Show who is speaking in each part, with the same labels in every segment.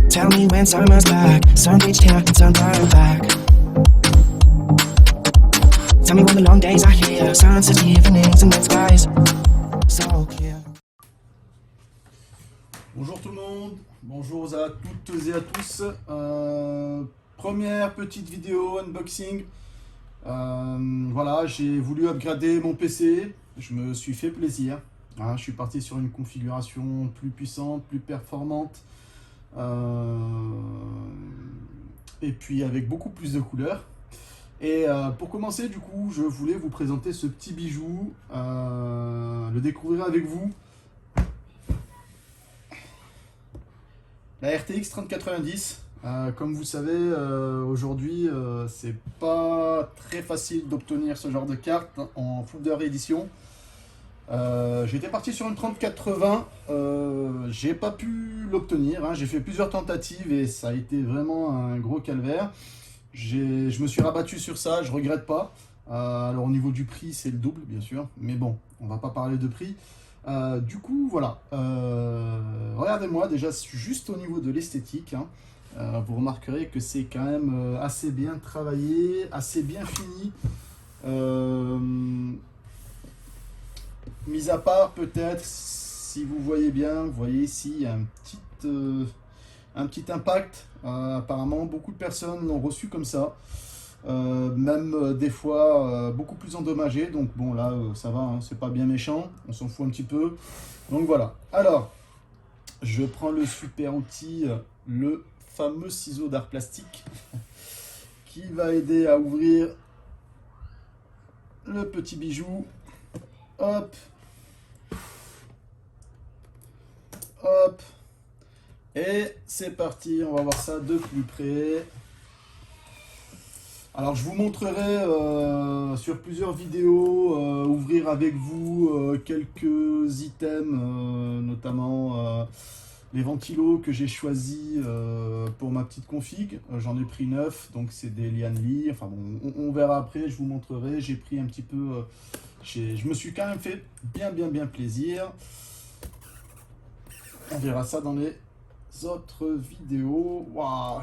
Speaker 1: Tell me when summer's back, sun reached here and sun brought back. Tell me when the long days are here, sunsets, evenings and night skies so clear.
Speaker 2: Bonjour tout le monde, bonjour à toutes et à tous. Première petite vidéo unboxing. Voilà, j'ai voulu upgrader mon PC, je me suis fait plaisir. Hein, je suis parti sur une configuration plus puissante, plus performante. Et puis avec beaucoup plus de couleurs. Et pour commencer, du coup, je voulais vous présenter ce petit bijou, le découvrir avec vous. La RTX 3090, comme vous savez, aujourd'hui, c'est pas très facile d'obtenir ce genre de carte en Folder édition. J'étais parti sur une 3080, j'ai pas pu l'obtenir, hein. J'ai fait plusieurs tentatives et ça a été vraiment un gros calvaire. Je me suis rabattu sur ça, je regrette pas. Alors au niveau du prix, c'est le double bien sûr, mais bon, on va pas parler de prix. Du coup, voilà, regardez-moi déjà juste au niveau de l'esthétique, hein. Vous remarquerez que c'est quand même assez bien travaillé, assez bien fini. Mis à part peut-être, si vous voyez bien, vous voyez ici, il y a un petit impact. Apparemment, beaucoup de personnes l'ont reçu comme ça. Même des fois beaucoup plus endommagé. Donc bon, là, ça va, hein, c'est pas bien méchant. On s'en fout un petit peu. Donc voilà. Alors, je prends le super outil, le fameux ciseau d'art plastique, qui va aider à ouvrir le petit bijou. Hop. Hop. Et c'est parti, on va voir ça de plus près. Alors je vous montrerai sur plusieurs vidéos, ouvrir avec vous quelques items, notamment les ventilos que j'ai choisis pour ma petite config. J'en ai pris 9, donc c'est des Lian Li. Enfin bon, on verra après, je vous montrerai. J'ai pris un petit peu... je me suis quand même fait bien plaisir. On verra ça dans les autres vidéos. Waouh.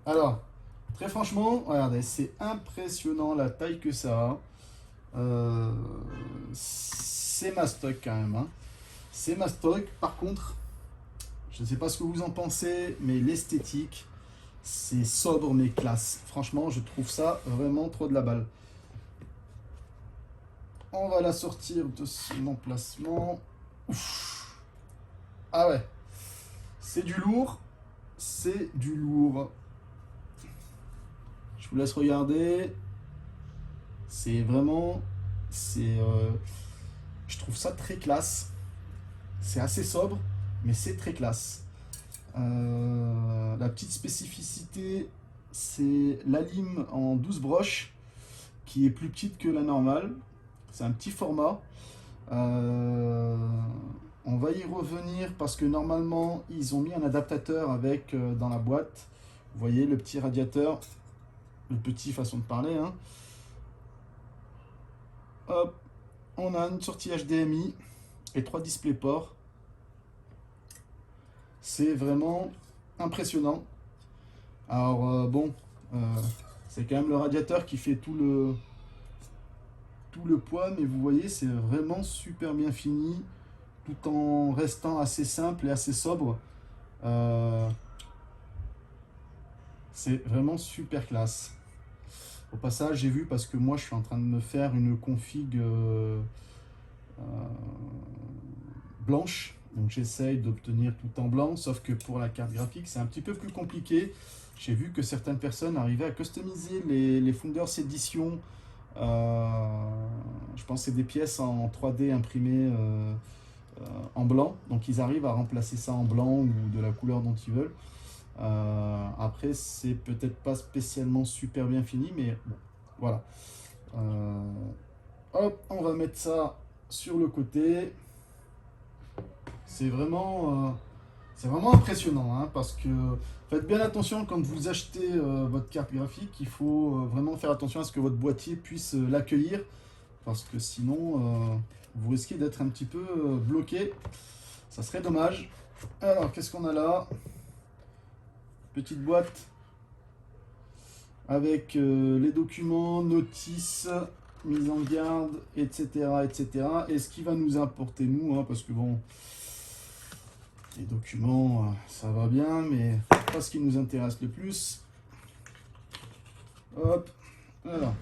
Speaker 2: Alors, très franchement, regardez, c'est impressionnant la taille que ça a. C'est mastoc quand même, hein. C'est mastoc. Par contre, je ne sais pas ce que vous en pensez, mais l'esthétique, c'est sobre mais classe. Franchement, je trouve ça vraiment trop de la balle. On va la sortir de son emplacement. Ouf. Ah ouais, c'est du lourd, c'est du lourd. Je vous laisse regarder. C'est vraiment, je trouve ça très classe. C'est assez sobre, mais c'est très classe. La petite spécificité, c'est la lime en 12 broches, qui est plus petite que la normale. C'est un petit format. On va y revenir parce que normalement ils ont mis un adaptateur avec dans la boîte. Vous voyez le petit radiateur, le petit façon de parler, hein. Hop, on a une sortie HDMI et 3 DisplayPort. C'est vraiment impressionnant. Alors bon, c'est quand même le radiateur qui fait tout le poids, mais vous voyez c'est vraiment super bien fini, tout en restant assez simple et assez sobre. C'est vraiment super classe. Au passage, j'ai vu, parce que moi je suis en train de me faire une config blanche, donc j'essaye d'obtenir tout en blanc, sauf que pour la carte graphique c'est un petit peu plus compliqué. J'ai vu que certaines personnes arrivaient à customiser les Founders Edition. Je pense que c'est des pièces en 3D imprimées en blanc, donc ils arrivent à remplacer ça en blanc ou de la couleur dont ils veulent. Après c'est peut-être pas spécialement super bien fini, mais bon, voilà. Hop, on va mettre ça sur le côté. C'est vraiment impressionnant, hein, parce que faites bien attention quand vous achetez votre carte graphique. Il faut vraiment faire attention à ce que votre boîtier puisse l'accueillir, parce que sinon vous risquez d'être un petit peu bloqué. Ça serait dommage. Alors qu'est-ce qu'on a là? petite boîte avec les documents, notices, mise en garde, etc., etc. Et ce qui va nous importer, nous, hein, parce que bon, les documents, ça va bien, mais c'est pas ce qui nous intéresse le plus. Hop, voilà.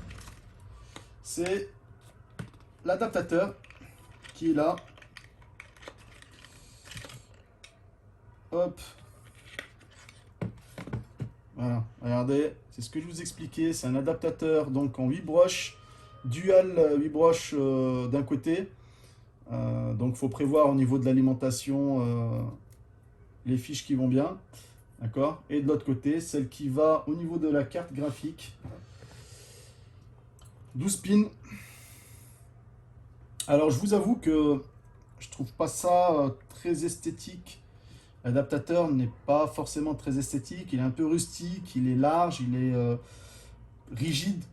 Speaker 2: C'est l'adaptateur qui est là. Hop. Voilà, regardez, c'est ce que je vous expliquais, c'est un adaptateur donc en 8 broches, dual 8 broches d'un côté. Donc il faut prévoir au niveau de l'alimentation les fiches qui vont bien, d'accord. Et de l'autre côté, celle qui va au niveau de la carte graphique. 12 pins. Alors je vous avoue que je trouve pas ça très esthétique. L'adaptateur n'est pas forcément très esthétique, il est un peu rustique, il est large, il est rigide.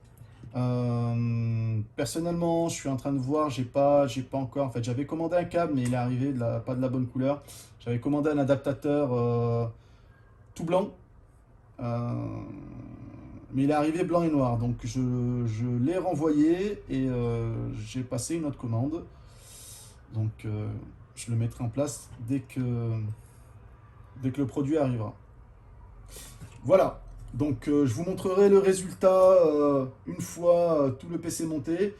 Speaker 2: Personnellement, je suis en train de voir, j'ai pas encore, en fait j'avais commandé un câble mais il est arrivé pas de la bonne couleur. J'avais commandé un adaptateur tout blanc, mais il est arrivé blanc et noir, donc je l'ai renvoyé et j'ai passé une autre commande. Donc je le mettrai en place dès que le produit arrivera. Voilà, donc je vous montrerai le résultat une fois tout le PC monté.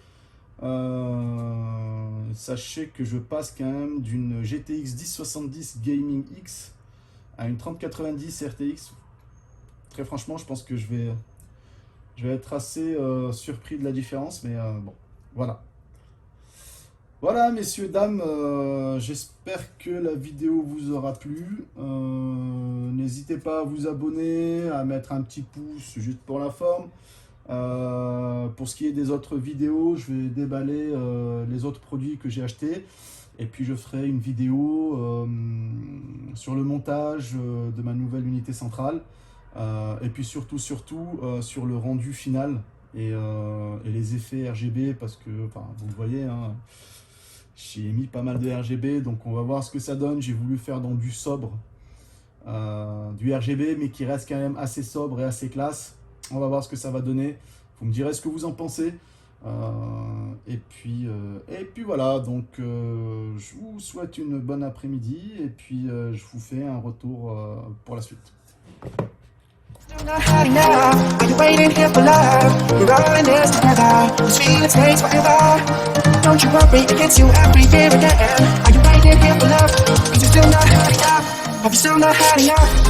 Speaker 2: Sachez que je passe quand même d'une GTX 1070 Gaming X à une 3090 RTX. Très franchement, je pense que je vais être assez surpris de la différence, mais bon, voilà. Voilà, messieurs, dames, j'espère que la vidéo vous aura plu. N'hésitez pas à vous abonner, à mettre un petit pouce juste pour la forme. Pour ce qui est des autres vidéos, je vais déballer les autres produits que j'ai achetés. Et puis je ferai une vidéo sur le montage de ma nouvelle unité centrale. Et puis surtout sur le rendu final et les effets RGB, parce que, enfin, vous le voyez, hein, j'ai mis pas mal de RGB, donc on va voir ce que ça donne. J'ai voulu faire dans du sobre, du RGB, mais qui reste quand même assez sobre et assez classe. On va voir ce que ça va donner. Vous me direz ce que vous en pensez. Et puis voilà, donc je vous souhaite une bonne après-midi et puis je vous fais un retour pour la suite.
Speaker 1: Still not hiding now. Are you waiting here for love? We're all in this together. This feeling takes forever. Don't you worry, it gets you every year again. Are you waiting here for love? Are you still not hiding now? Are you still not hiding now?